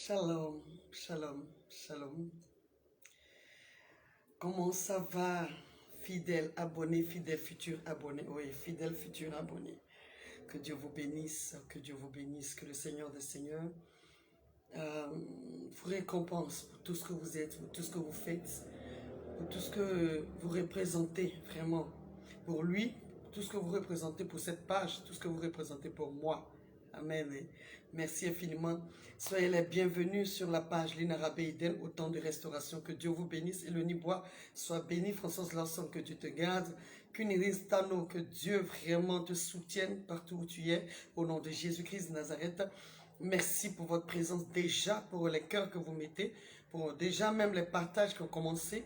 Shalom, shalom, shalom. Comment ça va, fidèle abonné, fidèle futur abonné, oui, fidèle futur abonné. Que Dieu vous bénisse, que Dieu vous bénisse, que le Seigneur des Seigneurs vous récompense pour tout ce que vous êtes, pour tout ce que vous faites, pour tout ce que vous représentez vraiment pour lui, tout ce que vous représentez pour cette page, tout ce que vous représentez pour moi. Amen. Merci infiniment. Soyez les bienvenus sur la page Lina Rabé Eden, au temps de restauration. Que Dieu vous bénisse. Et le Nibois soit béni. Françoise Larson, que Dieu te garde. Qu'Uniris Tano, que Dieu vraiment te soutienne partout où tu es. Au nom de Jésus-Christ de Nazareth. Merci pour votre présence déjà, pour les cœurs que vous mettez, pour déjà même les partages qui ont commencé.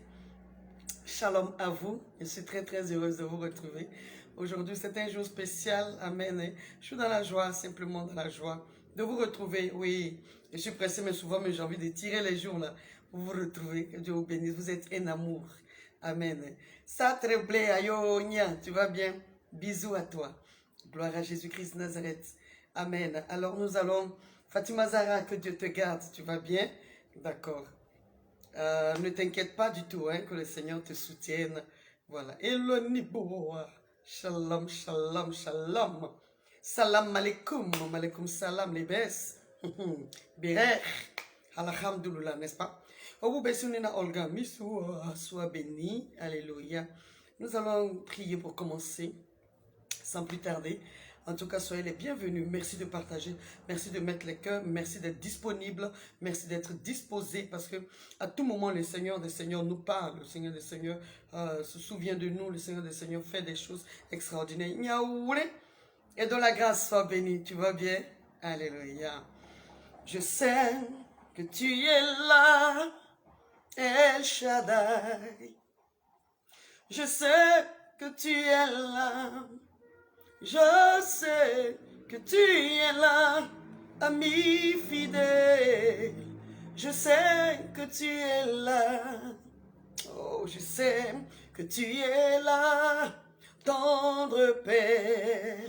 Shalom à vous. Je suis très heureuse de vous retrouver. Aujourd'hui, c'est un jour spécial. Amen. Je suis dans la joie, simplement dans la joie de vous retrouver. Oui, je suis pressée, mais souvent, j'ai envie de tirer les jours là pour vous retrouver. Que Dieu vous bénisse. Vous êtes un amour. Amen. Ça très blé, ayo, nia, tu vas bien? Bisous à toi. Gloire à Jésus-Christ Nazareth. Amen. Alors, nous allons... Fatima Zara, que Dieu te garde. Tu vas bien? D'accord. Ne t'inquiète pas du tout, hein, que le Seigneur te soutienne. Voilà. Et le Niboa. Shalom, shalom, shalom. Salam alaikum, alaikum salam, les bes. Birer. Alhamdulillah, n'est-ce pas? Obu Bessunina Olga, Missoua, sois béni. Alléluia. Nous allons prier pour commencer, sans plus tarder. En tout cas, soyez les bienvenus. Merci de partager. Merci de mettre les cœurs. Merci d'être disponible. Merci d'être disposé. Parce que à tout moment, le Seigneur des Seigneurs nous parle. Le Seigneur des Seigneurs se souvient de nous. Le Seigneur des Seigneurs fait des choses extraordinaires. Niaoulé. Et dans la grâce, sois béni. Tu vas bien? Alléluia. Je sais que tu es là, El Shaddai. Je sais que tu es là. Je sais que tu es là, ami fidèle. Je sais que tu es là. Oh, je sais que tu es là, tendre Père.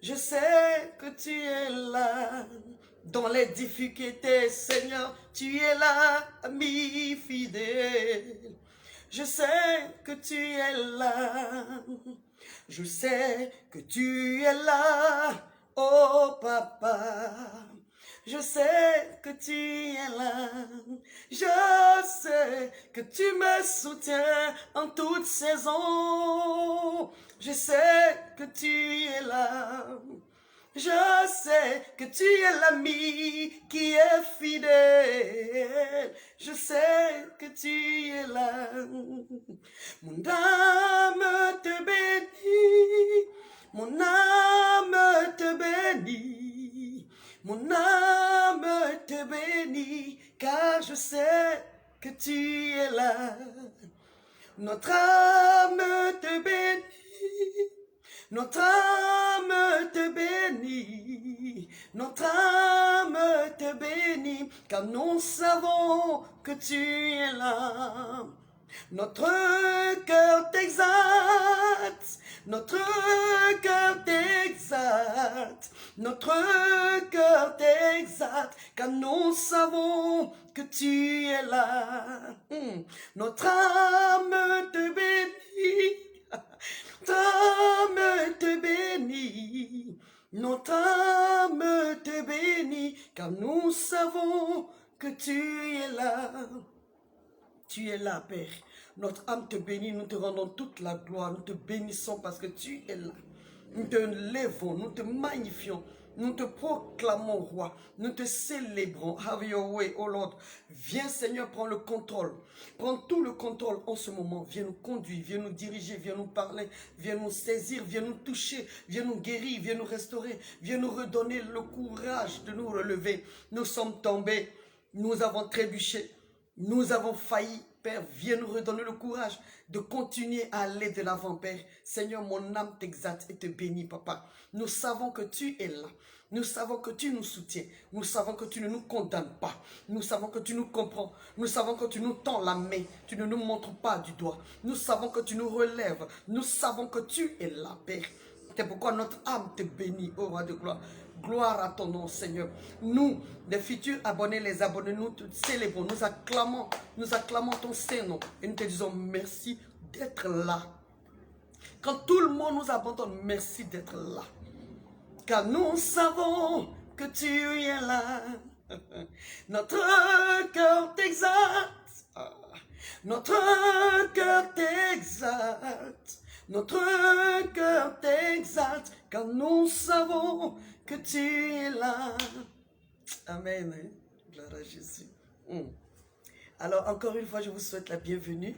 Je sais que tu es là. Dans les difficultés, Seigneur, tu es là, ami fidèle. Je sais que tu es là. Je sais que tu es là, oh papa. Je sais que tu es là. Je sais que tu me soutiens en toute saison. Je sais que tu es là. Je sais que tu es l'ami qui est fidèle. Je sais que tu es là. Mon âme te bénit. Mon âme te bénit. Mon âme te bénit. Car je sais que tu es là. Notre âme te bénit. Notre âme te bénit, notre âme te bénit, car nous savons que tu es là. Notre cœur t'exalte, notre cœur t'exalte, notre cœur t'exalte, car nous savons que tu es là. Notre âme te bénit. Notre âme te bénit, notre âme te bénit, car nous savons que tu es là. Tu es là, Père. Notre âme te bénit, nous te rendons toute la gloire, nous te bénissons parce que tu es là. Nous te lèvons, nous te magnifions. Nous te proclamons, roi. Nous te célébrons. Have your way, oh Lord. Viens, Seigneur, prends le contrôle. Prends tout le contrôle en ce moment. Viens nous conduire, viens nous diriger, viens nous parler, viens nous saisir, viens nous toucher, viens nous guérir, viens nous restaurer, viens nous redonner le courage de nous relever. Nous sommes tombés, nous avons trébuché, nous avons failli. Père, viens nous redonner le courage de continuer à aller de l'avant, Père. Seigneur, mon âme t'exalte et te bénit, Papa. Nous savons que tu es là. Nous savons que tu nous soutiens. Nous savons que tu ne nous condamnes pas. Nous savons que tu nous comprends. Nous savons que tu nous tends la main. Tu ne nous montres pas du doigt. Nous savons que tu nous relèves. Nous savons que tu es là, Père. C'est pourquoi notre âme te bénit, ô roi de gloire. Gloire à ton nom, Seigneur. Nous, les futurs abonnés, les abonnés, nous te célébrons, nous acclamons ton Saint-Nom et nous te disons merci d'être là. Quand tout le monde nous abandonne, merci d'être là. Car nous savons que tu es là. Notre cœur t'exalte. Notre cœur t'exalte. Notre cœur t'exalte. Car nous savons que tu es là. Amen. Gloire à Jésus. Alors, encore une fois, je vous souhaite la bienvenue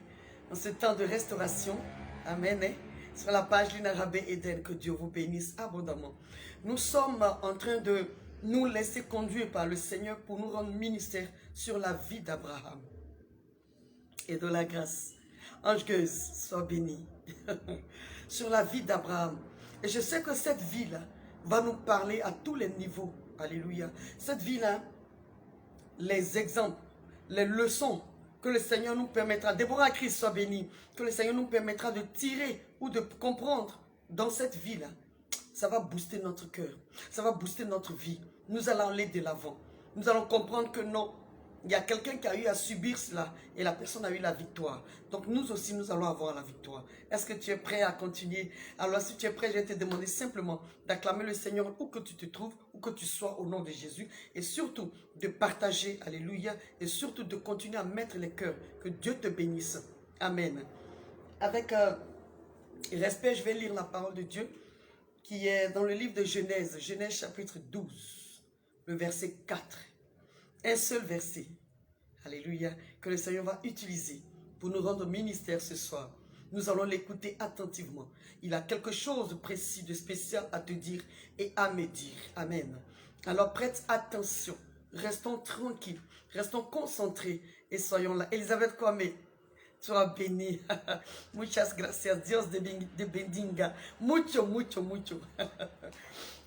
dans ce temps de restauration. Amen. Sur la page Lina Rabé Eden, que Dieu vous bénisse abondamment. Nous sommes en train de nous laisser conduire par le Seigneur pour nous rendre ministère sur la vie d'Abraham et de la grâce. Ange Gueuse, sois béni. Sur la vie d'Abraham. Et je sais que cette vie-là va nous parler à tous les niveaux. Alléluia. Cette vie-là, les exemples, les leçons que le Seigneur nous permettra, Déborah Christ soit béni, que le Seigneur nous permettra de tirer ou de comprendre dans cette vie-là, ça va booster notre cœur, ça va booster notre vie. Nous allons aller de l'avant. Nous allons comprendre que non, il y a quelqu'un qui a eu à subir cela et la personne a eu la victoire. Donc nous aussi, nous allons avoir la victoire. Est-ce que tu es prêt à continuer? Alors si tu es prêt, je vais te demander simplement d'acclamer le Seigneur où que tu te trouves, où que tu sois au nom de Jésus. Et surtout de partager, alléluia, et surtout de continuer à mettre les cœurs. Que Dieu te bénisse. Amen. Avec respect, je vais lire la parole de Dieu qui est dans le livre de Genèse, Genèse chapitre 12, le verset 4. Un seul verset, alléluia, que le Seigneur va utiliser pour nous rendre ministère ce soir. Nous allons l'écouter attentivement. Il a quelque chose de précis, de spécial à te dire et à me dire. Amen. Alors prête attention, restons tranquilles, restons concentrés et soyons là. Elisabeth Kwame, sois bénie. Muchas gracias, Dios de bendiga. Mucho, mucho, mucho.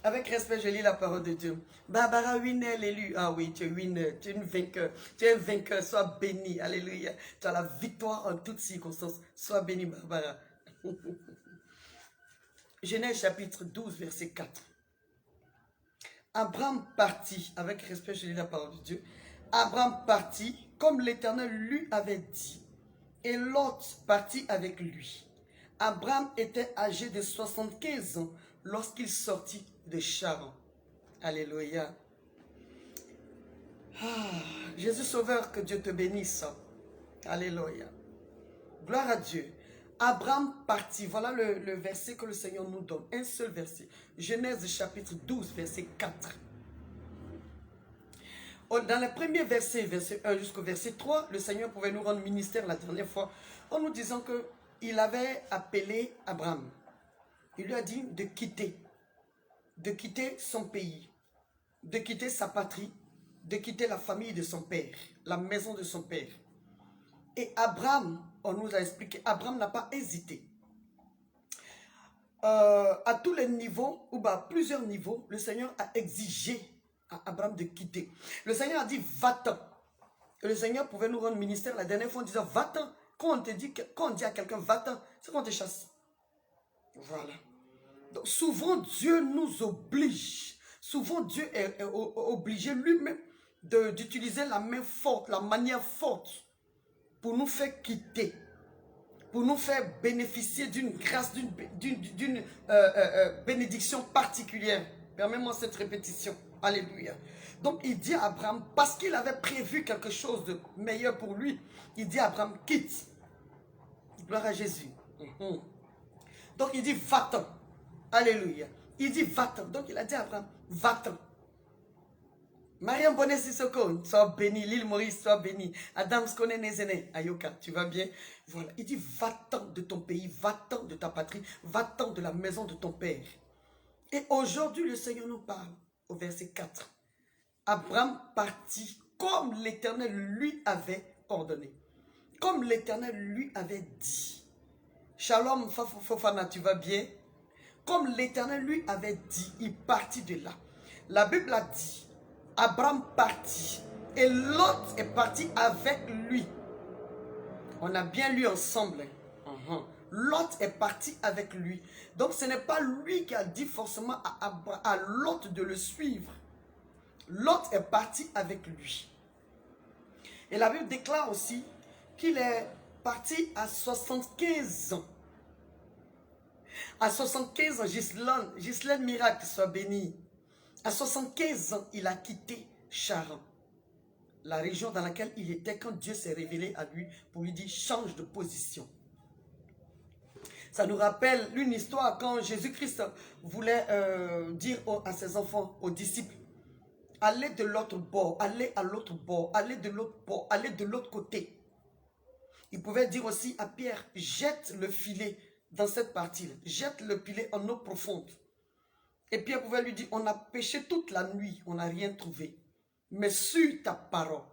Avec respect, je lis la parole de Dieu. Barbara Winner, l'élu. Ah oui, tu es winner, tu es une vainqueur. Tu es un vainqueur, sois béni. Alléluia. Tu as la victoire en toutes circonstances. Sois béni, Barbara. Genèse chapitre 12, verset 4. Abraham partit, avec respect, je lis la parole de Dieu. Abraham partit, comme l'Éternel lui avait dit. Et Lot partit avec lui. Abraham était âgé de 75 ans lorsqu'il sortit de Charan. Alléluia. Jésus Sauveur, que Dieu te bénisse. Alléluia. Gloire à Dieu. Abraham partit. Voilà le verset que le Seigneur nous donne. Un seul verset. Genèse chapitre 12, verset 4. Dans les premiers versets, verset 1 jusqu'au verset 3, le Seigneur pouvait nous rendre ministère la dernière fois en nous disant qu'il avait appelé Abraham. Il lui a dit de quitter son pays, de quitter sa patrie, de quitter la famille de son père, la maison de son père. Et Abraham, on nous a expliqué, Abraham n'a pas hésité. À tous les niveaux, ou à plusieurs niveaux, le Seigneur a exigé à Abraham de quitter. Le Seigneur a dit, va-t'en. Et le Seigneur pouvait nous rendre ministère la dernière fois en disant, va-t'en. Quand on dit à quelqu'un, va-t'en, c'est qu'on te chasse. Voilà. Donc, souvent, Dieu nous oblige. Souvent, Dieu est obligé lui-même d'utiliser la main forte, la manière forte pour nous faire quitter, pour nous faire bénéficier d'une grâce, d'une bénédiction particulière. Permets-moi cette répétition. Alléluia. Donc, il dit à Abraham, parce qu'il avait prévu quelque chose de meilleur pour lui, il dit à Abraham, quitte. Gloire à Jésus. Donc, il dit, va-t'en. Alléluia. Il dit, va-t'en. Donc, il a dit à Abraham, va-t'en. Mariam Bonnet Sissoko, sois béni. L'île Maurice, sois béni. Adam Skone Nezene, Ayoka, tu vas bien? Voilà. Il dit, va-t'en de ton pays, va-t'en de ta patrie, va-t'en de la maison de ton père. Et aujourd'hui, le Seigneur nous parle au verset 4. Abraham partit comme l'Éternel lui avait ordonné. Comme l'Éternel lui avait dit. Shalom Fofana, tu vas bien? Comme l'Éternel lui avait dit, il partit de là. La Bible a dit, Abraham partit et Lot est parti avec lui. On a bien lu ensemble. Lot est parti avec lui. Donc ce n'est pas lui qui a dit forcément à Lot de le suivre. Lot est parti avec lui. Et la Bible déclare aussi qu'il est parti à 75 ans. À 75 ans, Ghislaine Miracle soit bénie. À 75 ans, il a quitté Charan, la région dans laquelle il était quand Dieu s'est révélé à lui pour lui dire change de position. Ça nous rappelle une histoire quand Jésus-Christ voulait dire à ses enfants, aux disciples, allez de l'autre bord, allez à l'autre bord, allez de l'autre bord, allez de l'autre côté. Il pouvait dire aussi à Pierre, jette le filet dans cette partie-là, jette le filet en eau profonde. Et Pierre pouvait lui dire, on a pêché toute la nuit, on n'a rien trouvé. Mais sur ta parole,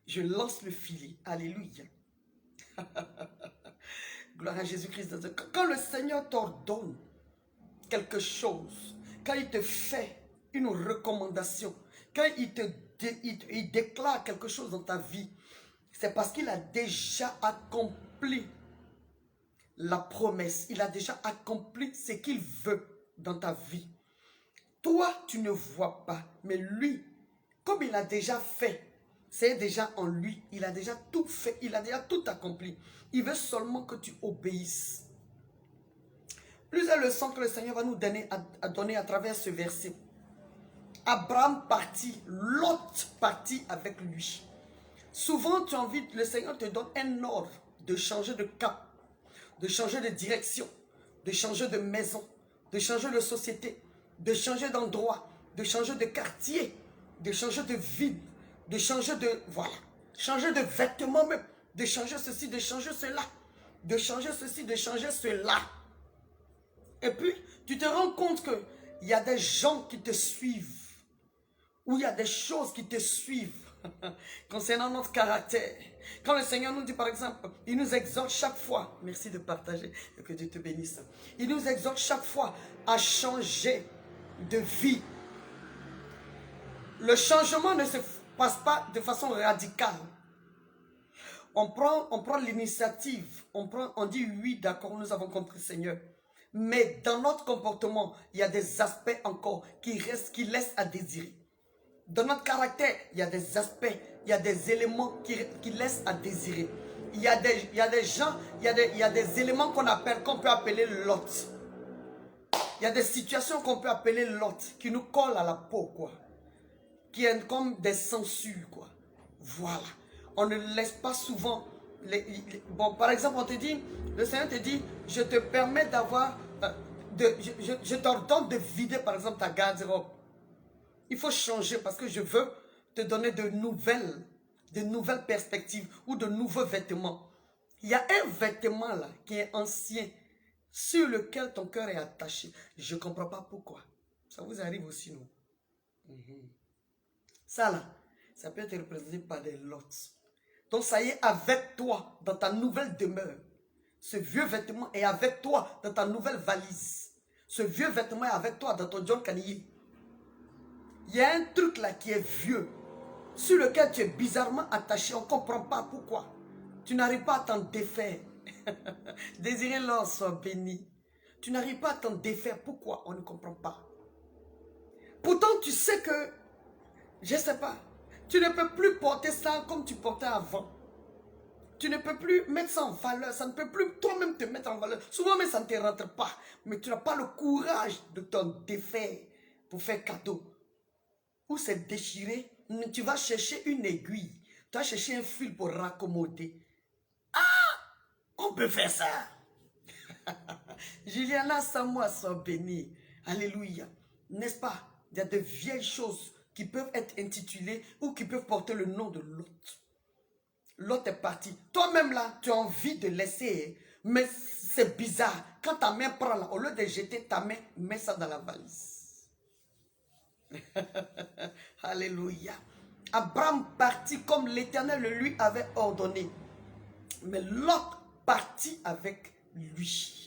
je lance le filet. Alléluia. Gloire à Jésus-Christ. Quand le Seigneur t'ordonne quelque chose, quand il te fait une recommandation, quand il déclare quelque chose dans ta vie, c'est parce qu'il a déjà accompli la promesse. Il a déjà accompli ce qu'il veut dans ta vie. Toi, tu ne vois pas, mais lui, comme il a déjà fait, c'est déjà en lui, il a déjà tout fait, il a déjà tout accompli. Il veut seulement que tu obéisses. Plusieurs leçons que le Seigneur va nous donner à travers ce verset. Abraham partit, Lot partit avec lui. Souvent, tu as envie, le Seigneur te donne un ordre de changer de cap, de changer de direction, de changer de maison, de changer de société, de changer d'endroit, de changer de quartier, de changer de ville, de changer de, voilà, changer de vêtements même, de changer ceci, de changer cela, de changer ceci, de changer cela. Et puis, tu te rends compte qu'il y a des gens qui te suivent, ou il y a des choses qui te suivent concernant notre caractère. Quand le Seigneur nous dit par exemple, il nous exhorte chaque fois, merci de partager, et que Dieu te bénisse, il nous exhorte chaque fois à changer de vie. Le changement ne se passe pas de façon radicale. On prend l'initiative, on dit oui, d'accord, nous avons compris Seigneur. Mais dans notre comportement, il y a des aspects encore qui laissent à désirer. Dans notre caractère, il y a des aspects, il y a des éléments qui laissent à désirer. Il y a des gens, il y a des éléments qu'on peut appeler Lot. Il y a des situations qu'on peut appeler Lot, qui nous collent à la peau, quoi. Qui est comme des censures, quoi. Voilà. On ne laisse pas souvent... Bon, par exemple, on te dit, le Seigneur te dit, je te permets d'avoir... je t'ordonne de vider, par exemple, ta garde-robe. Il faut changer parce que je veux te donner de nouvelles perspectives ou de nouveaux vêtements. Il y a un vêtement là qui est ancien, sur lequel ton cœur est attaché. Je ne comprends pas pourquoi. Ça vous arrive aussi, non? Ça là, ça peut être représenté par des lots. Donc ça y est avec toi dans ta nouvelle demeure. Ce vieux vêtement est avec toi dans ta nouvelle valise. Ce vieux vêtement est avec toi dans ton John Canilly. Il y a un truc là qui est vieux, sur lequel tu es bizarrement attaché. On ne comprend pas pourquoi. Tu n'arrives pas à t'en défaire. Désirez l'or soit béni. Tu n'arrives pas à t'en défaire. Pourquoi? On ne comprend pas. Pourtant, tu sais que, je ne sais pas, tu ne peux plus porter ça comme tu portais avant. Tu ne peux plus mettre ça en valeur. Ça ne peut plus toi-même te mettre en valeur. Souvent, mais ça ne te rentre pas. Mais tu n'as pas le courage de t'en défaire pour faire cadeau. Ou c'est déchiré. Tu vas chercher une aiguille. Tu vas chercher un fil pour raccommoder. Ah! On peut faire ça. Juliana Samoa soit bénie. Alléluia. N'est-ce pas? Il y a de vieilles choses qui peuvent être intitulées ou qui peuvent porter le nom de Lot. Lot est parti. Toi-même là, tu as envie de laisser. Mais c'est bizarre. Quand ta main prend là, au lieu de jeter ta main, mets ça dans la valise. Alléluia. Abraham partit comme l'Éternel le lui avait ordonné. Mais Lot partit avec lui.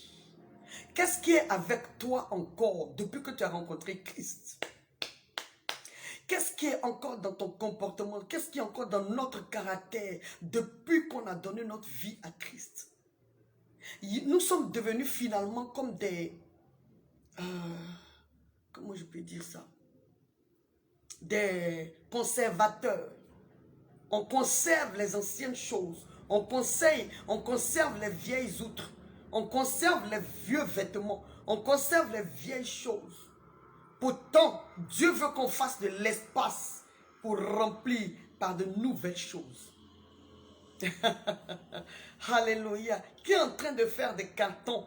Qu'est-ce qui est avec toi encore depuis que tu as rencontré Christ? Qu'est-ce qui est encore dans ton comportement? Qu'est-ce qui est encore dans notre caractère depuis qu'on a donné notre vie à Christ? Nous sommes devenus finalement comme des... comment je peux dire ça? Des conservateurs. On conserve les anciennes choses. On conserve les vieilles outres. On conserve les vieux vêtements. On conserve les vieilles choses. Pourtant, Dieu veut qu'on fasse de l'espace pour remplir par de nouvelles choses. Alléluia. Qui est en train de faire des cartons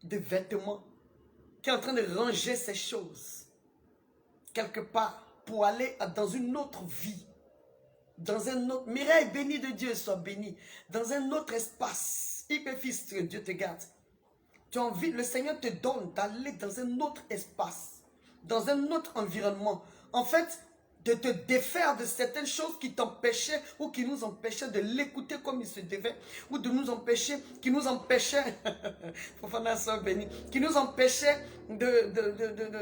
de vêtements? Qui est en train de ranger ces choses quelque part pour aller dans une autre vie? Dans un autre... Mireille, béni de Dieu, sois béni. Dans un autre espace. Hyper-fils, que Dieu te garde. Tu as envie, le Seigneur te donne d'aller dans un autre espace. Dans un autre environnement. En fait, de te défaire de certaines choses qui t'empêchaient ou qui nous empêchaient de l'écouter comme il se devait. Ou de nous empêcher, qui nous empêchaient, qui nous empêchaient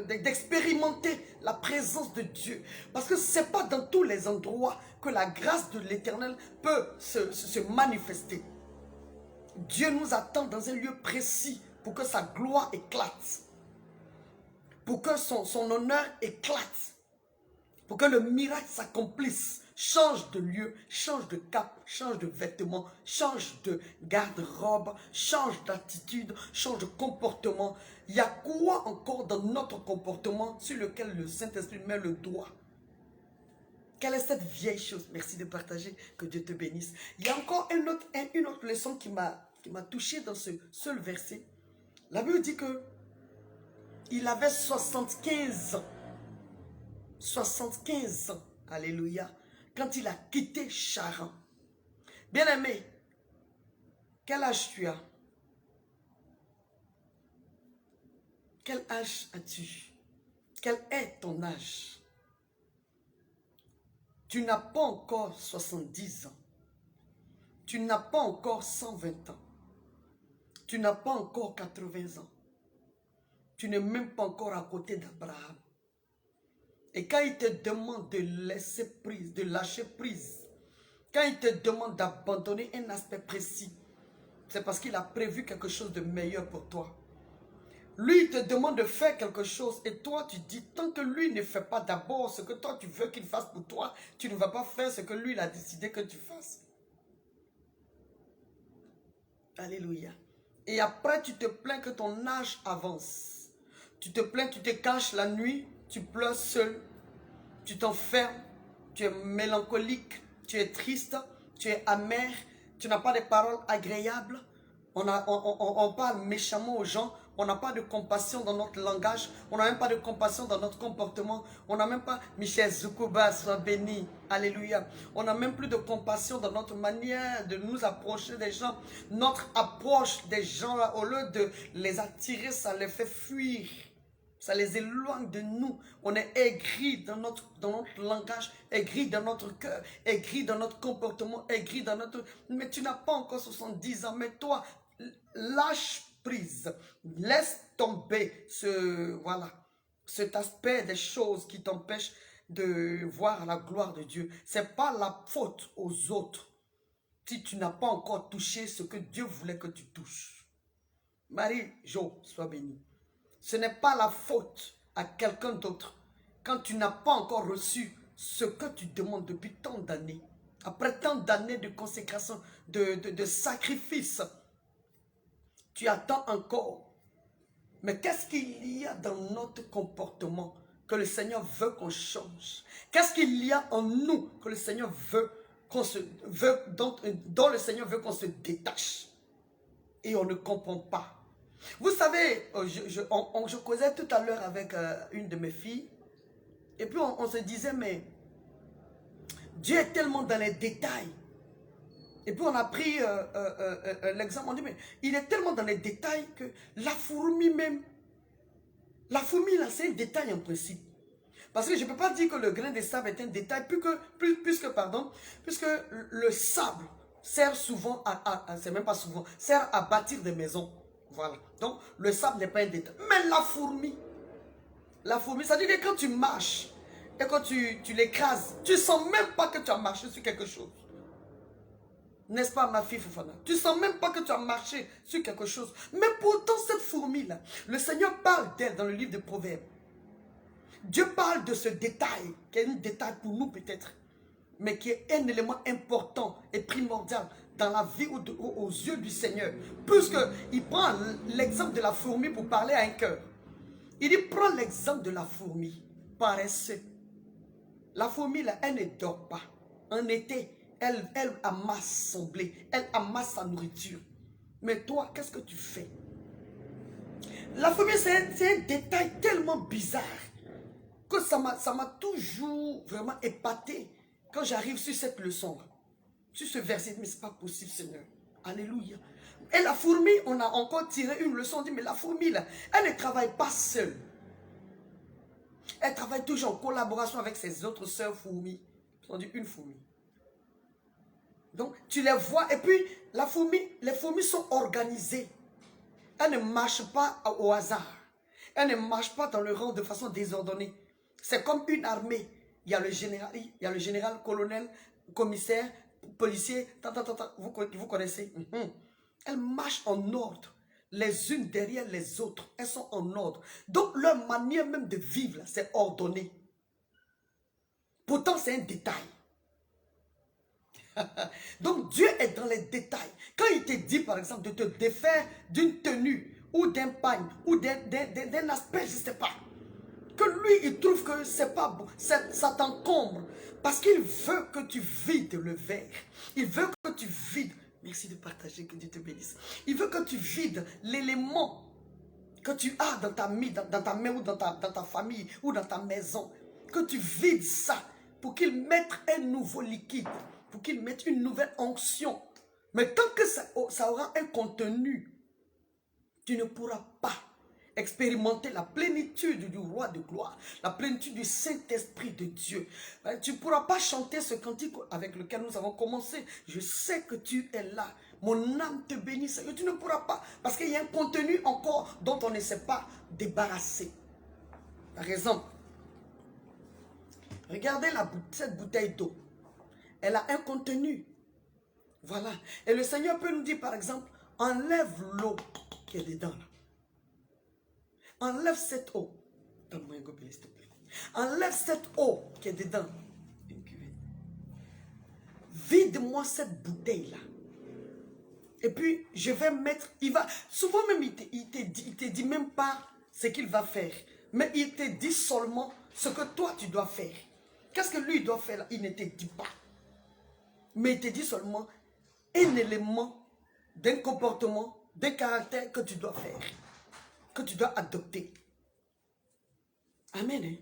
d'expérimenter la présence de Dieu. Parce que ce n'est pas dans tous les endroits que la grâce de l'Éternel peut se manifester. Dieu nous attend dans un lieu précis pour que sa gloire éclate. Pour que son honneur éclate. Pour que le miracle s'accomplisse. Change de lieu, change de cap, change de vêtements, change de garde-robe, change d'attitude, change de comportement. Il y a quoi encore dans notre comportement sur lequel le Saint-Esprit met le doigt? Quelle est cette vieille chose? Merci de partager, que Dieu te bénisse. Il y a encore une autre leçon qui m'a touché dans ce seul verset. La Bible dit que il avait 75 ans. 75 ans. Alléluia. Quand il a quitté Charan. Bien-aimé, quel âge tu as? Quel âge as-tu? Quel est ton âge? Tu n'as pas encore 70 ans. Tu n'as pas encore 120 ans. Tu n'as pas encore 80 ans. Tu n'es même pas encore à côté d'Abraham. Et quand il te demande de laisser prise, de lâcher prise, quand il te demande d'abandonner un aspect précis, c'est parce qu'il a prévu quelque chose de meilleur pour toi. Lui, il te demande de faire quelque chose et toi, tu dis, tant que lui ne fait pas d'abord ce que toi, tu veux qu'il fasse pour toi, tu ne vas pas faire ce que lui, il a décidé que tu fasses. Alléluia. Et après, tu te plains que ton âge avance. Tu te plains, tu te caches la nuit, tu pleures seul, tu t'enfermes, tu es mélancolique, tu es triste, tu es amer, tu n'as pas de paroles agréables. On parle méchamment aux gens, on n'a pas de compassion dans notre langage, on n'a même pas de compassion dans notre comportement, on n'a même pas, Michel Zoukuba, sois béni, alléluia, on n'a même plus de compassion dans notre manière de nous approcher des gens. Notre approche des gens, là, au lieu de les attirer, ça les fait fuir. Ça les éloigne de nous. On est aigri dans notre langage, aigri dans notre cœur, aigri dans notre comportement, aigri dans notre... Mais tu n'as pas encore 70 ans. Mais toi, lâche prise. Laisse tomber cet aspect des choses qui t'empêchent de voir la gloire de Dieu. Ce n'est pas la faute aux autres si tu n'as pas encore touché ce que Dieu voulait que tu touches. Marie-Jo, sois bénie. Ce n'est pas la faute à quelqu'un d'autre quand tu n'as pas encore reçu ce que tu demandes depuis tant d'années. Après tant d'années de consécration, de sacrifice, tu attends encore. Mais qu'est-ce qu'il y a dans notre comportement que le Seigneur veut qu'on change? Qu'est-ce qu'il y a en nous que le Seigneur veut dont le Seigneur veut qu'on se détache? Et on ne comprend pas. Vous savez, je causais tout à l'heure avec une de mes filles. Et puis on se disait, mais Dieu est tellement dans les détails. Et puis on a pris l'exemple, on dit, mais il est tellement dans les détails que la fourmi même, la fourmi là, c'est un détail en principe. Parce que je ne peux pas dire que le grain de sable est un détail, puisque le sable sert souvent c'est même pas souvent, sert à bâtir des maisons. Voilà. Donc, le sable n'est pas un détail. Mais la fourmi, ça veut dire que quand tu marches et quand tu l'écrases, tu ne sens même pas que tu as marché sur quelque chose. N'est-ce pas, ma fille Fofana? Tu ne sens même pas que tu as marché sur quelque chose. Mais pourtant, cette fourmi-là, le Seigneur parle d'elle dans le livre de Proverbes. Dieu parle de ce détail, qui est un détail pour nous peut-être, mais qui est un élément important et primordial dans la vie aux yeux du Seigneur. Puisqu'il prend l'exemple de la fourmi pour parler à un cœur. Il dit, prends l'exemple de la fourmi, paresseux. La fourmi, là, elle ne dort pas. En été, elle amasse son blé, elle amasse sa nourriture. Mais toi, qu'est-ce que tu fais? La fourmi, c'est un détail tellement bizarre que ça m'a toujours vraiment épaté quand j'arrive sur cette leçon, sur ce verset. Mais c'est pas possible, Seigneur. Alléluia. Et la fourmi, on a encore tiré une leçon. On dit, mais la fourmi, là, elle ne travaille pas seule. Elle travaille toujours en collaboration avec ses autres sœurs fourmis. On dit une fourmi. Donc, tu les vois. Et puis, les fourmis sont organisées. Elles ne marchent pas au hasard. Elles ne marchent pas dans le rang de façon désordonnée. C'est comme une armée. Il y a le général, colonel, commissaire, policier. Vous connaissez. Elles marchent en ordre. Les unes derrière les autres. Elles sont en ordre. Donc, leur manière même de vivre, c'est ordonné. Pourtant, c'est un détail. Donc, Dieu est dans les détails. Quand il te dit, par exemple, de te défaire d'une tenue ou d'un pagne ou d'un aspect, je ne sais pas, que lui, il trouve que c'est pas bon, ça t'encombre. Parce qu'il veut que tu vides le verre. Il veut que tu vides. Merci de partager, que Dieu te bénisse. Il veut que tu vides l'élément que tu as dans ta main ou dans ta famille ou dans ta maison. Que tu vides ça pour qu'il mette un nouveau liquide. Pour qu'il mette une nouvelle onction. Mais tant que ça aura un contenu, tu ne pourras pas expérimenter la plénitude du roi de gloire, la plénitude du Saint-Esprit de Dieu. Tu ne pourras pas chanter ce cantique avec lequel nous avons commencé. Je sais que tu es là. Mon âme te bénit. Tu ne pourras pas, parce qu'il y a un contenu encore dont on ne s'est pas débarrassé. Par exemple, regardez cette bouteille d'eau. Elle a un contenu. Voilà. Et le Seigneur peut nous dire, par exemple, enlève l'eau qui est dedans. Là. Enlève cette eau. Donne-moi un gobelet, s'il te plaît. Enlève cette eau qui est dedans. Une cuvette. Vide-moi cette bouteille-là. Et puis, je vais mettre... souvent même, il te dit même pas ce qu'il va faire. Mais il te dit seulement ce que toi, tu dois faire. Qu'est-ce que lui doit faire là? Il ne te dit pas. Mais il te dit seulement un élément d'un comportement, d'un caractère que tu dois faire, que tu dois adopter. Amen. Hein?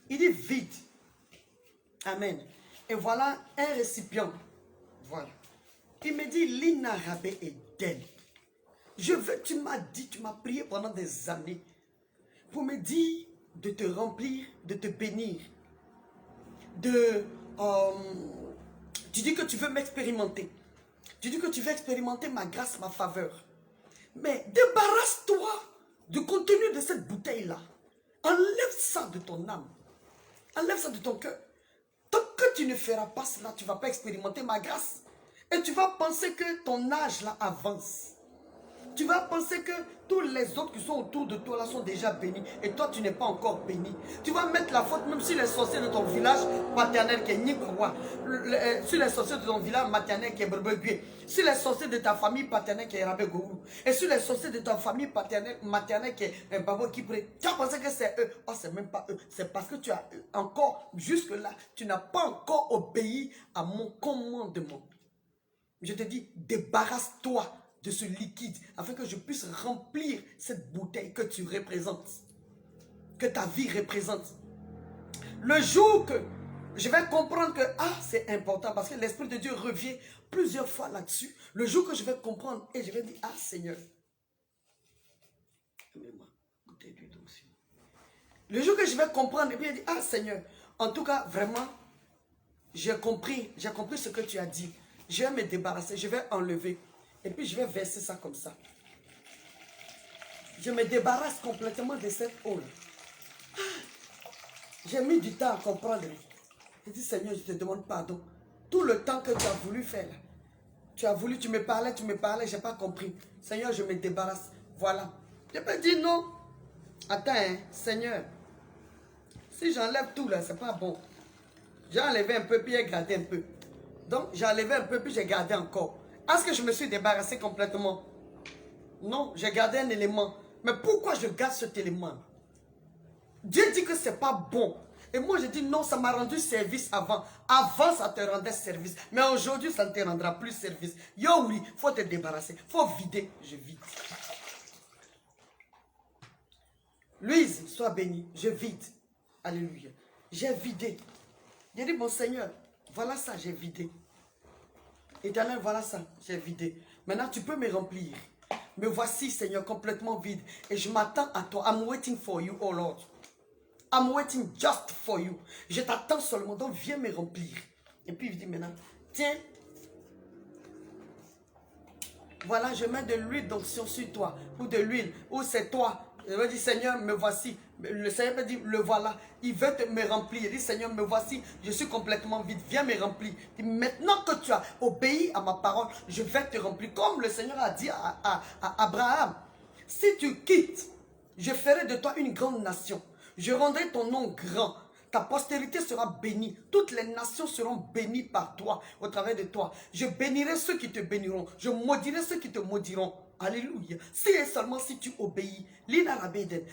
Il dit vide. Amen. Et voilà un récipient. Voilà. Il me dit Lina Rabé Eden. Je veux, tu m'as dit, tu m'as prié pendant des années pour me dire de te remplir, de te bénir, tu dis que tu veux m'expérimenter. Tu dis que tu veux expérimenter ma grâce, ma faveur. Mais débarrasse-toi du contenu de cette bouteille-là. Enlève ça de ton âme. Enlève ça de ton cœur. Tant que tu ne feras pas cela, tu ne vas pas expérimenter ma grâce. Et tu vas penser que ton âge là avance. Tu vas penser que tous les autres qui sont autour de toi là sont déjà bénis. Et toi, tu n'es pas encore béni. Tu vas mettre la faute même sur les sorciers de ton village paternel qui est Nikawa. Sur les sorciers de ton village maternel qui est Berbegué. Sur les sorciers de ta famille paternelle qui est Rabé Gourou. Et sur les sorciers de ta famille maternelle qui est Babo Kipré. Tu as pensé que c'est eux. Oh, c'est même pas eux. C'est parce que tu as encore, jusque-là, tu n'as pas encore obéi à mon commandement. Je te dis, débarrasse-toi de ce liquide afin que je puisse remplir cette bouteille que tu représentes, que ta vie représente. Le jour que je vais comprendre que c'est important parce que l'Esprit de Dieu revient plusieurs fois là-dessus. Le jour que je vais comprendre et je vais dire Seigneur, le jour que je vais comprendre et bien dire Seigneur, en tout cas vraiment j'ai compris ce que tu as dit. Je vais me débarrasser, je vais enlever. Et puis je vais verser ça comme ça. Je me débarrasse complètement de cette eau. J'ai mis du temps à comprendre. Je dis Seigneur, je te demande pardon. Tout le temps que tu as voulu faire là, Tu as voulu, tu me parlais, je n'ai pas compris. Seigneur, je me débarrasse. Voilà. Je peux dire non. Attends, hein, Seigneur. Si j'enlève tout là, c'est pas bon. J'ai enlevé un peu, puis j'ai gardé un peu. Donc, j'ai enlevé un peu, puis j'ai gardé encore. Est-ce que je me suis débarrassé complètement? Non, j'ai gardé un élément. Mais pourquoi je garde cet élément? Dieu dit que c'est pas bon. Et moi, je dis non, ça m'a rendu service avant. Avant, ça te rendait service. Mais aujourd'hui, ça ne te rendra plus service. Yo, oui, il faut te débarrasser. Il faut vider. Je vide. Louise, sois bénie. Je vide. Alléluia. J'ai vidé. J'ai dit, mon Seigneur, voilà ça, j'ai vidé. Éternel, voilà ça, j'ai vidé. Maintenant, tu peux me remplir. Me voici, Seigneur, complètement vide. Et je m'attends à toi. I'm waiting for you, oh Lord. I'm waiting just for you. Je t'attends seulement, donc viens me remplir. Et puis il dit maintenant, tiens, voilà, je mets de l'huile d'onction sur toi, ou de l'huile, ou c'est toi. Je me dis, Seigneur, me voici. Le Seigneur me dit, le voilà. Il veut me remplir. Il dit, Seigneur, me voici. Je suis complètement vide. Viens me remplir. Il dit, maintenant que tu as obéi à ma parole, je vais te remplir. Comme le Seigneur a dit à Abraham, si tu quittes, je ferai de toi une grande nation. Je rendrai ton nom grand. Ta postérité sera bénie. Toutes les nations seront bénies par toi, au travers de toi. Je bénirai ceux qui te béniront. Je maudirai ceux qui te maudiront. Alléluia. Si et seulement si tu obéis,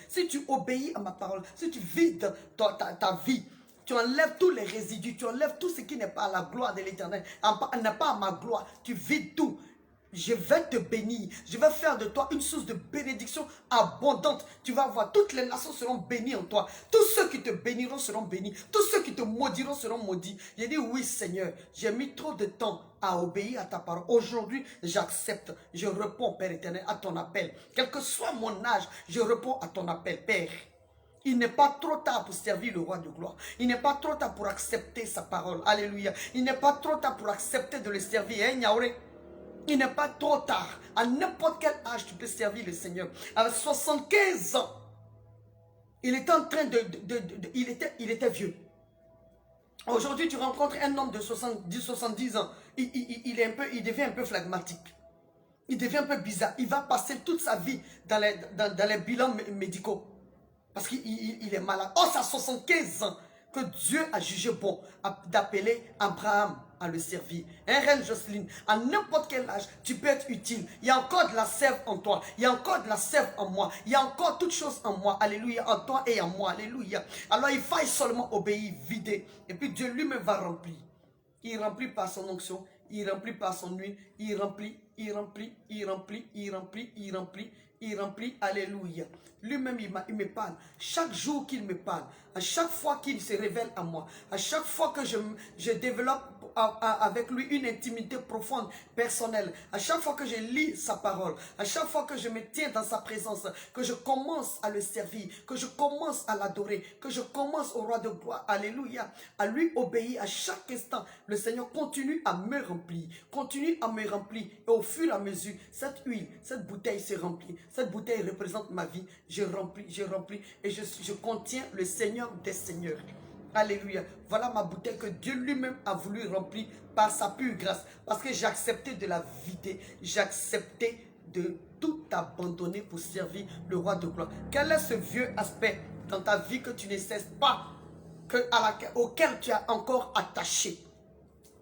si tu obéis à ma parole, si tu vides ta vie, tu enlèves tous les résidus, tu enlèves tout ce qui n'est pas à la gloire de l'Éternel, n'est pas à ma gloire, tu vides tout. Je vais te bénir. Je vais faire de toi une source de bénédiction abondante. Tu vas voir, toutes les nations seront bénies en toi. Tous ceux qui te béniront seront bénis. Tous ceux qui te maudiront seront maudits. J'ai dit oui Seigneur, j'ai mis trop de temps à obéir à ta parole. Aujourd'hui, j'accepte. Je réponds, Père éternel, à ton appel. Quel que soit mon âge, je réponds à ton appel, Père. Il n'est pas trop tard pour servir le roi de gloire. Il n'est pas trop tard pour accepter sa parole. Alléluia. Il n'est pas trop tard pour accepter de le servir. Il n'est pas trop tard. À n'importe quel âge, tu peux servir le Seigneur. À 75 ans, il était en train il était vieux. Aujourd'hui, tu rencontres un homme de 70 ans. Il devient un peu phlegmatique. Il devient un peu bizarre. Il va passer toute sa vie dans les bilans médicaux. Parce qu'il est malade. Oh, c'est à 75 ans que Dieu a jugé bon d'appeler Abraham à le servir. Hein, Reine Jocelyne, à n'importe quel âge, tu peux être utile. Il y a encore de la sève en toi. Il y a encore de la sève en moi. Il y a encore toutes choses en moi. Alléluia. En toi et en moi. Alléluia. Alors il faille seulement obéir, vider. Et puis Dieu lui-même va remplir. Il remplit par son onction. Il remplit par son huile. Il remplit, il remplit, il remplit, il remplit, il remplit. Il remplit, alléluia. Lui-même, il me parle. Chaque jour qu'il me parle, à chaque fois qu'il se révèle à moi, à chaque fois que je développe avec lui une intimité profonde, personnelle, à chaque fois que je lis sa parole, à chaque fois que je me tiens dans sa présence, que je commence à le servir, que je commence à l'adorer, que je commence au roi de gloire, alléluia, à lui obéir à chaque instant, le Seigneur continue à me remplir, continue à me remplir, et au fur et à mesure, cette huile, cette bouteille se remplit. Cette bouteille représente ma vie. Je remplis et je contiens le Seigneur des Seigneurs. Alléluia. Voilà ma bouteille que Dieu lui-même a voulu remplir par sa pure grâce. Parce que j'ai accepté de la vider. J'ai accepté de tout abandonner pour servir le roi de gloire. Quel est ce vieux aspect dans ta vie que tu ne cesses pas, auquel tu as encore attaché?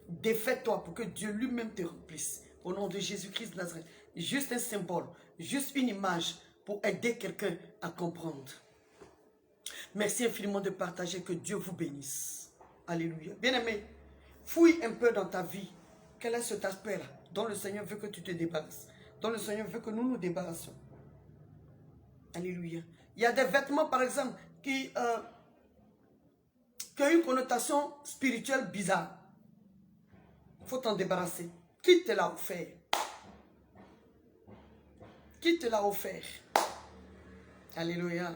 Défais-toi pour que Dieu lui-même te remplisse. Au nom de Jésus-Christ de Nazareth. Juste un symbole, juste une image pour aider quelqu'un à comprendre. Merci infiniment de partager, que Dieu vous bénisse. Alléluia. Bien-aimé, fouille un peu dans ta vie. Quel est cet aspect-là dont le Seigneur veut que tu te débarrasses, dont le Seigneur veut que nous nous débarrassions. Alléluia. Il y a des vêtements, par exemple, qui ont une connotation spirituelle bizarre. Il faut t'en débarrasser. Qui te l'a offert? Qui te l'a offert? Alléluia.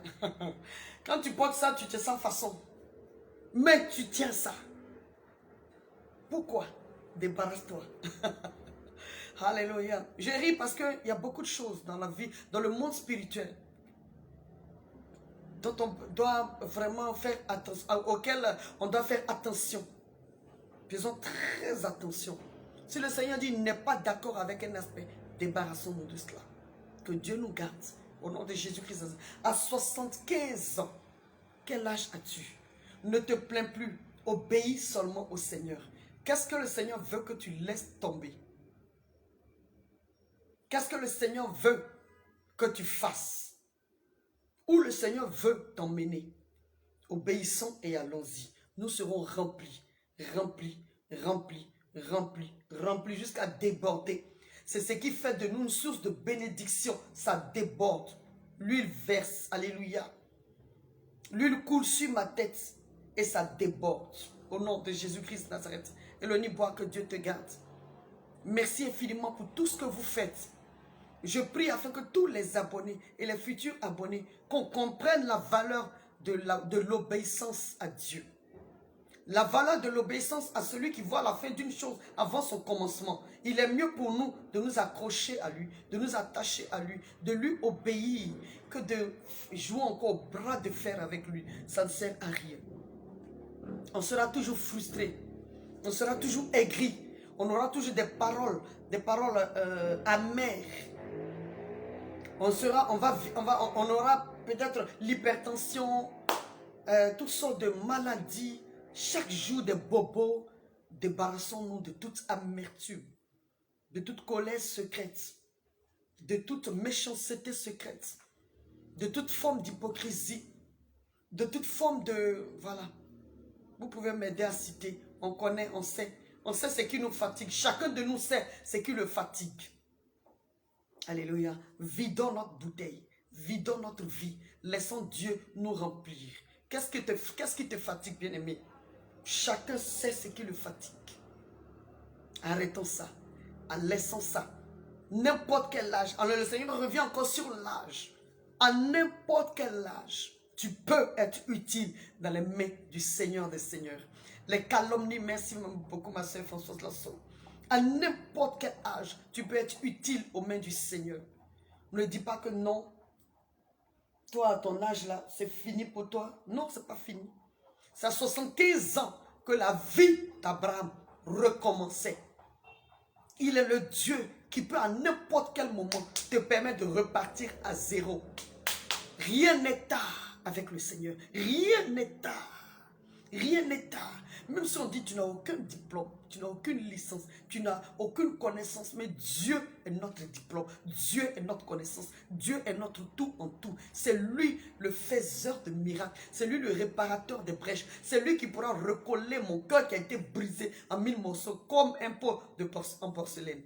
Quand tu portes ça, tu te sens façon. Mais tu tiens ça. Pourquoi? Débarrasse-toi. Alléluia. Je ris parce qu'il y a beaucoup de choses dans la vie, dans le monde spirituel, dont on doit vraiment faire attention, auxquelles on doit faire attention. Faisons très attention. Si le Seigneur dit qu'il n'est pas d'accord avec un aspect, débarrassons-nous de cela. Que Dieu nous garde. Au nom de Jésus-Christ. À 75 ans, quel âge as-tu? Ne te plains plus. Obéis seulement au Seigneur. Qu'est-ce que le Seigneur veut que tu laisses tomber? Qu'est-ce que le Seigneur veut que tu fasses? Où le Seigneur veut t'emmener? Obéissons et allons-y. Nous serons remplis, remplis, remplis, remplis, remplis jusqu'à déborder. C'est ce qui fait de nous une source de bénédiction. Ça déborde. L'huile verse. Alléluia. L'huile coule sur ma tête et ça déborde. Au nom de Jésus-Christ de Nazareth. Elonie Bois, que Dieu te garde. Merci infiniment pour tout ce que vous faites. Je prie afin que tous les abonnés et les futurs abonnés, qu'on comprenne la valeur de l'obéissance à Dieu. La valeur de l'obéissance à celui qui voit la fin d'une chose avant son commencement. Il est mieux pour nous de nous accrocher à lui, de nous attacher à lui, de lui obéir, que de jouer encore au bras de fer avec lui. Ça ne sert à rien. On sera toujours frustré, on sera toujours aigri, on aura toujours des paroles amères. On aura peut-être l'hypertension, toutes sortes de maladies. Chaque jour des bobos. Débarrassons-nous de toute amertume, de toute colère secrète, de toute méchanceté secrète, de toute forme d'hypocrisie, de toute forme de... Voilà. Vous pouvez m'aider à citer. On connaît, on sait. On sait ce qui nous fatigue. Chacun de nous sait ce qui le fatigue. Alléluia. Vidons notre bouteille. Vidons notre vie. Laissons Dieu nous remplir. Qu'est-ce qui te fatigue, bien-aimé? Chacun sait ce qui le fatigue. Arrêtons ça. Laissons ça. N'importe quel âge. Alors le Seigneur revient encore sur l'âge. À n'importe quel âge, tu peux être utile dans les mains du Seigneur des Seigneurs. Les calomnies, merci beaucoup ma soeur Françoise Lasso. À n'importe quel âge, tu peux être utile aux mains du Seigneur. Ne dis pas que non. Toi, à ton âge là, c'est fini pour toi. Non, c'est pas fini. C'est à 75 ans que la vie d'Abraham recommençait. Il est le Dieu qui peut à n'importe quel moment te permettre de repartir à zéro. Rien n'est tard avec le Seigneur. Rien n'est tard. Rien n'est tard. Même si on dit que tu n'as aucun diplôme, tu n'as aucune licence, tu n'as aucune connaissance, mais Dieu est notre diplôme, Dieu est notre connaissance, Dieu est notre tout en tout. C'est lui le faiseur de miracles, c'est lui le réparateur des brèches, c'est lui qui pourra recoller mon cœur qui a été brisé en 1000 morceaux comme un pot en porcelaine.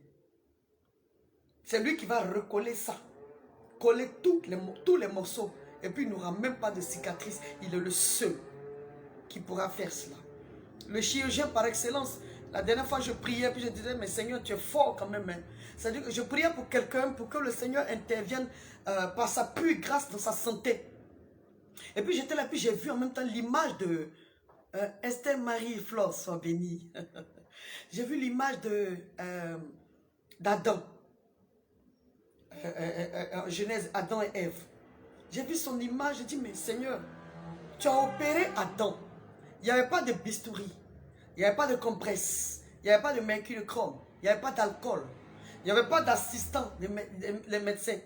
C'est lui qui va recoller ça, coller tous les morceaux et puis il n'aura même pas de cicatrice. Il est le seul qui pourra faire cela. Le chirurgien par excellence. La dernière fois je priais puis je disais mais Seigneur tu es fort quand même. Hein. C'est-à-dire que je priais pour quelqu'un pour que le Seigneur intervienne par sa pure grâce dans sa santé. Et puis j'étais là puis j'ai vu en même temps l'image de Esther Marie Flore, soit bénie. J'ai vu l'image d'Adam. Genèse, Adam et Ève. J'ai vu son image, j'ai dit mais Seigneur, tu as opéré Adam. Il n'y avait pas de bistouri, il n'y avait pas de compresse, il n'y avait pas de mercurochrome, il n'y avait pas d'alcool, il n'y avait pas d'assistant, les médecins,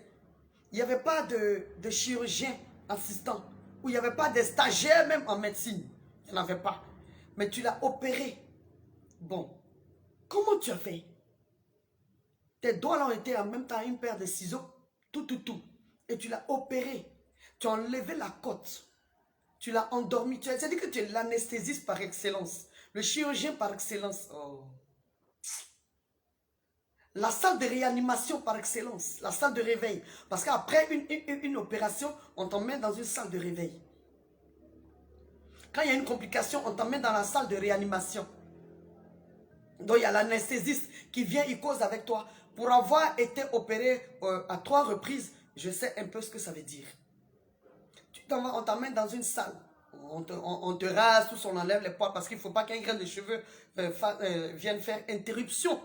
il n'y avait pas de chirurgien assistant, ou il n'y avait pas de stagiaires même en médecine, il n'y en avait pas. Mais tu l'as opéré. Bon, comment tu as fait? Tes doigts ont été en même temps une paire de ciseaux, tout. Et tu l'as opéré. Tu as enlevé la côte. Tu l'as endormi. C'est-à-dire que tu es l'anesthésiste par excellence. Le chirurgien par excellence. Oh. La salle de réanimation par excellence. La salle de réveil. Parce qu'après une opération, on t'emmène dans une salle de réveil. Quand il y a une complication, on t'emmène dans la salle de réanimation. Donc il y a l'anesthésiste qui vient, il cause avec toi. Pour avoir été opéré à 3 reprises, je sais un peu ce que ça veut dire. On t'emmène dans une salle, on te rase, on enlève les poils parce qu'il ne faut pas qu'un grain de cheveux vienne faire interruption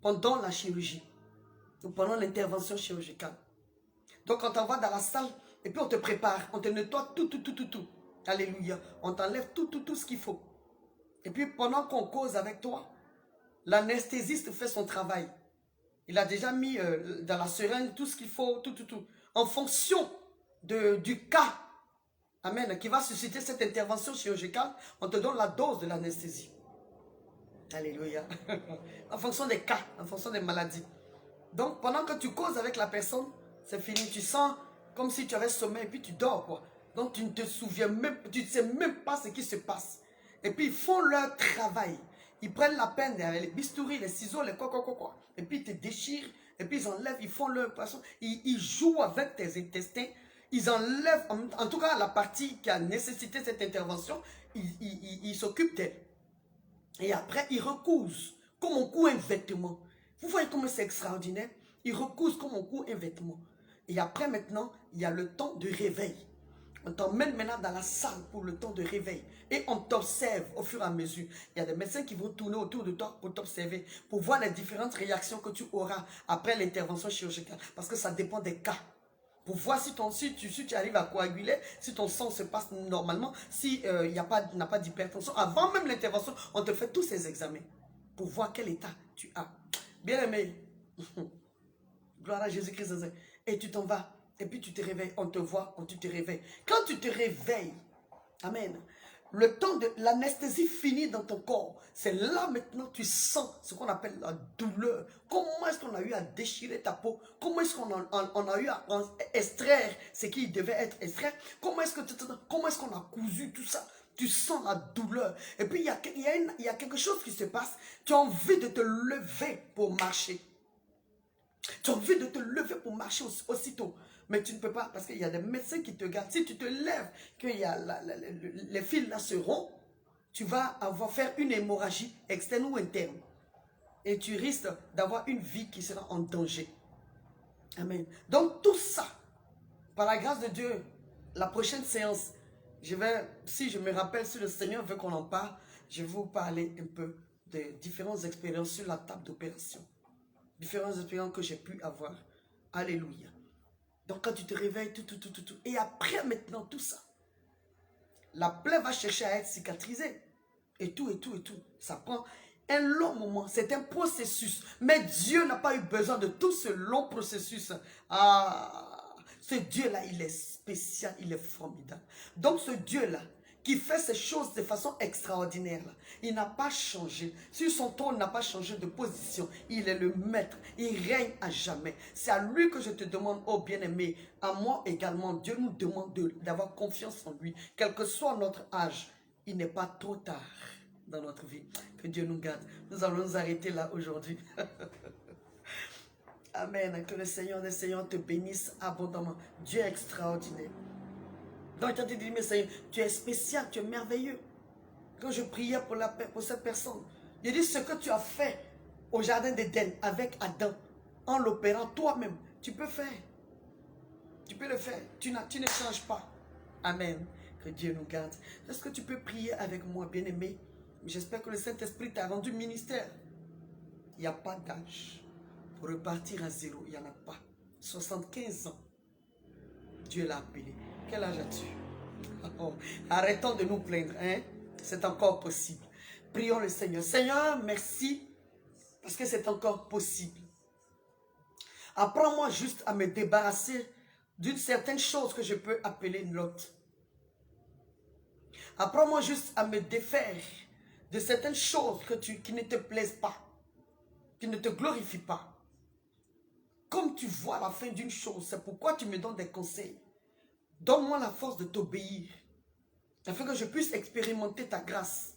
pendant la chirurgie ou pendant l'intervention chirurgicale. Donc on t'envoie dans la salle et puis on te prépare, on te nettoie tout. Alléluia. On t'enlève tout ce qu'il faut. Et puis pendant qu'on cause avec toi, L'anesthésiste fait son travail. Il a déjà mis dans la seringue tout ce qu'il faut, tout. En fonction du cas, amen, qui va susciter cette intervention chirurgicale, on te donne la dose de l'anesthésie. Alléluia. En fonction des cas, en fonction des maladies. Donc, pendant que tu causes avec la personne, c'est fini. Tu sens comme si tu avais sommeil et puis tu dors, quoi. Donc, tu ne te souviens même, tu ne sais même pas ce qui se passe. Et puis, ils font leur travail. Ils prennent la peine avec les bistouris, les ciseaux, les quoi. Et puis, ils te déchirent. Et puis, ils enlèvent, ils font leur poisson. Ils jouent avec tes intestins. Ils enlèvent, en tout cas, la partie qui a nécessité cette intervention, ils s'occupent d'elle. Et après, ils recousent comme on coud un vêtement. Vous voyez comment c'est extraordinaire? Ils recousent comme on coud un vêtement. Et après, maintenant, il y a le temps de réveil. On t'emmène maintenant dans la salle pour le temps de réveil. Et on t'observe au fur et à mesure. Il y a des médecins qui vont tourner autour de toi pour t'observer, pour voir les différentes réactions que tu auras après l'intervention chirurgicale. Parce que ça dépend des cas. Pour voir si tu arrives à coaguler, si ton sang se passe normalement, si il n'a pas d'hypertension. Avant même l'intervention, on te fait tous ces examens pour voir quel état tu as. Bien aimé, gloire à Jésus-Christ. Et tu t'en vas, et puis tu te réveilles, on te voit, tu te réveilles. Quand tu te réveilles, amen, le temps de l'anesthésie finit dans ton corps. C'est là maintenant tu sens ce qu'on appelle la douleur. Comment est-ce qu'on a eu à déchirer ta peau? Comment est-ce qu'on a eu à extraire ce qui devait être extrait? Comment est-ce qu'on a cousu tout ça? Tu sens la douleur. Et puis il y a quelque chose qui se passe. Tu as envie de te lever pour marcher. Tu as envie de te lever pour marcher aussitôt. Mais tu ne peux pas parce qu'il y a des médecins qui te gardent. Si tu te lèves, que les fils là seront, tu vas faire une hémorragie externe ou interne. Et tu risques d'avoir une vie qui sera en danger. Amen. Donc tout ça, par la grâce de Dieu, la prochaine séance, si je me rappelle, si le Seigneur veut qu'on en parle, je vais vous parler un peu de différentes expériences sur la table d'opération. Différentes expériences que j'ai pu avoir. Alléluia. Donc quand tu te réveilles, tout. Et après maintenant tout ça, la plaie va chercher à être cicatrisée. Et tout. Ça prend un long moment. C'est un processus. Mais Dieu n'a pas eu besoin de tout ce long processus. Ce Dieu-là, il est spécial, il est formidable. Donc ce Dieu-là, qui fait ces choses de façon extraordinaire, là, il n'a pas changé. Sur son trône, il n'a pas changé de position. Il est le maître. Il règne à jamais. C'est à lui que je te demande, oh bien-aimé, à moi également, Dieu nous demande d'avoir confiance en lui. Quel que soit notre âge, il n'est pas trop tard dans notre vie. Que Dieu nous garde. Nous allons nous arrêter là aujourd'hui. Amen. Que le Seigneur te bénisse abondamment. Dieu est extraordinaire. Donc, tu as dit, mais Seigneur, tu es spécial, tu es merveilleux. Quand je priais pour cette personne, je dis ce que tu as fait au jardin d'Éden avec Adam, en l'opérant toi-même, tu peux faire. Tu peux le faire. Tu ne changes pas. Amen. Que Dieu nous garde. Est-ce que tu peux prier avec moi, bien-aimé? J'espère que le Saint-Esprit t'a rendu ministère. Il n'y a pas d'âge. Pour repartir à zéro, il n'y en a pas. 75 ans. Dieu l'a appelé. Quel âge as-tu? Oh, arrêtons de nous plaindre. Hein? C'est encore possible. Prions le Seigneur. Seigneur, merci. Parce que c'est encore possible. Apprends-moi juste à me débarrasser d'une certaine chose que je peux appeler une lotte. Apprends-moi juste à me défaire de certaines choses qui ne te plaisent pas, qui ne te glorifient pas. Comme tu vois la fin d'une chose, c'est pourquoi tu me donnes des conseils. Donne-moi la force de t'obéir, afin que je puisse expérimenter ta grâce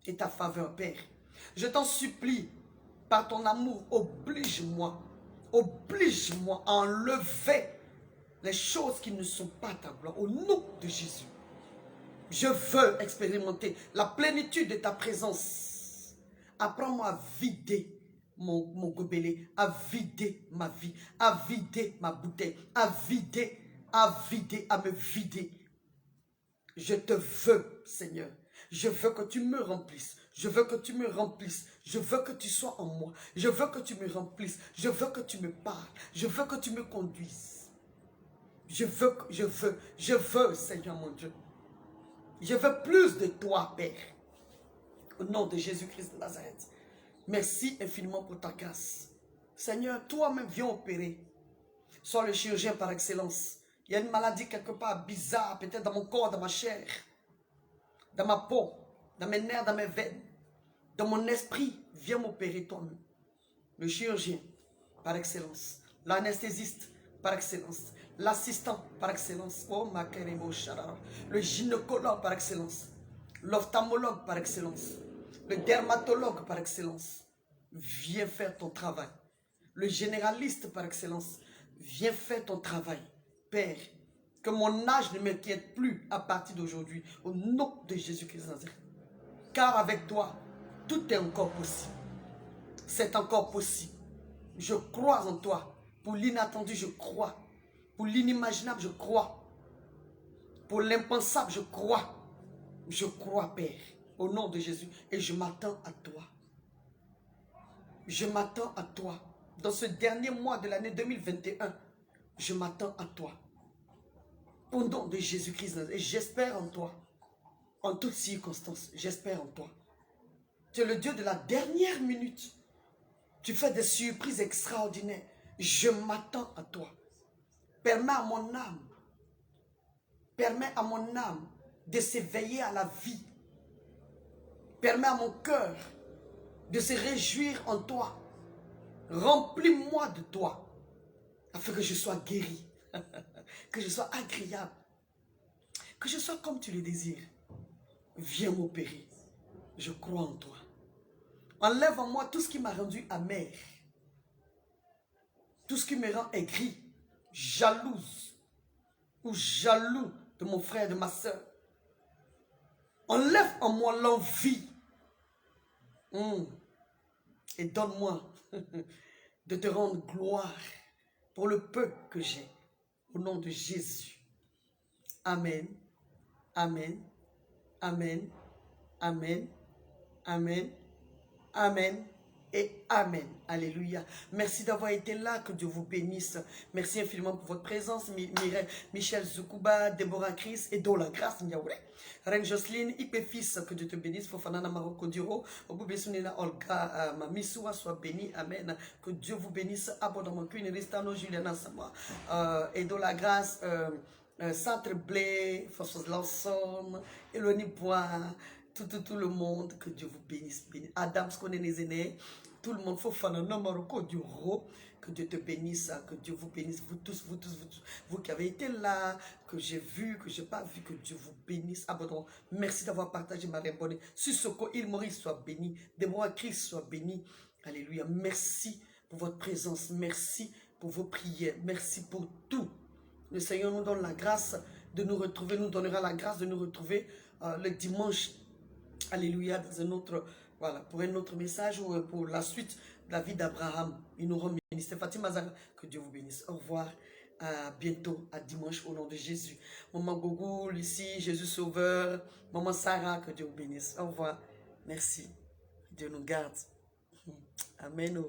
et ta faveur, Père. Je t'en supplie, par ton amour, oblige-moi à enlever les choses qui ne sont pas ta gloire, au nom de Jésus. Je veux expérimenter la plénitude de ta présence. Apprends-moi à vider mon gobelet, à vider ma vie, à vider ma bouteille, à me vider. Je te veux, Seigneur. Je veux que tu me remplisses. Je veux que tu me remplisses. Je veux que tu sois en moi. Je veux que tu me remplisses. Je veux que tu me parles. Je veux que tu me conduises. Je veux, Seigneur mon Dieu. Je veux plus de toi, Père. Au nom de Jésus-Christ de Nazareth. Merci infiniment pour ta grâce. Seigneur, toi-même viens opérer. Sois le chirurgien par excellence. Il y a une maladie quelque part bizarre, peut-être dans mon corps, dans ma chair, dans ma peau, dans mes nerfs, dans mes veines, dans mon esprit. Viens m'opérer toi-même. Le chirurgien par excellence. L'anesthésiste par excellence. L'assistant par excellence. Oh, ma kerebo shara. Le gynécologue par excellence. L'ophtalmologue par excellence. Le dermatologue par excellence. Viens faire ton travail. Le généraliste par excellence. Viens faire ton travail. Père, que mon âge ne m'inquiète plus à partir d'aujourd'hui. Au nom de Jésus-Christ de Nazareth. Car avec toi, tout est encore possible. C'est encore possible. Je crois en toi. Pour l'inattendu, je crois. Pour l'inimaginable, je crois. Pour l'impensable, je crois. Je crois, Père, au nom de Jésus. Et je m'attends à toi. Je m'attends à toi. Dans ce dernier mois de l'année 2021, je m'attends à toi. Au nom de Jésus-Christ. Et j'espère en toi. En toutes circonstances, j'espère en toi. Tu es le Dieu de la dernière minute. Tu fais des surprises extraordinaires. Je m'attends à toi. Permets à mon âme de s'éveiller à la vie. Permets à mon cœur de se réjouir en toi. Remplis-moi de toi, afin que je sois guéri, que je sois agréable, que je sois comme tu le désires. Viens m'opérer. Je crois en toi. Enlève en moi tout ce qui m'a rendu amer. Tout ce qui me rend aigri, jalouse ou jaloux de mon frère, de ma soeur. Enlève en moi l'envie. Et donne-moi de te rendre gloire pour le peu que j'ai. Au nom de Jésus. Amen. Amen. Amen. Amen. Amen. Amen. Et Amen. Alléluia. Merci d'avoir été là. Que Dieu vous bénisse. Merci infiniment pour votre présence. Michel Zoukouba, Déborah Chris et Dola Grâce. Reine Jocelyne, Ipé Fils, que Dieu te bénisse. Fofana Maroko Duro. Obubessunina Olga, Mamissoua, soit béni. Amen. Que Dieu vous bénisse abondamment. Queen Ristano, Juliana Sama. Et Dola Grâce, Centre Blé, François Lawson, Eloni Bois. Tout le monde, que Dieu vous bénisse. Adam, ce qu'on est les aînés, tout le monde, faut faire un homme, que Dieu te bénisse, que Dieu vous bénisse, vous tous, vous qui avez été là, que j'ai vu, que je n'ai pas vu, que Dieu vous bénisse abondamment. Merci d'avoir partagé ma bonne. Sissoko, Il Maurice soit béni, Déborah Christ soit béni. Alléluia. Merci pour votre présence, merci pour vos prières, merci pour tout. Le Seigneur nous donne la grâce de nous retrouver, nous donnera la grâce de nous retrouver le dimanche. Alléluia, dans un autre, voilà, pour un autre message ou pour la suite de la vie d'Abraham. Il nous rend bénis. C'est Fatima Zara, que Dieu vous bénisse. Au revoir, à bientôt, à dimanche, au nom de Jésus. Maman Gogo, Lucie, Jésus Sauveur, Maman Sarah, que Dieu vous bénisse. Au revoir, merci. Dieu nous garde. Amen.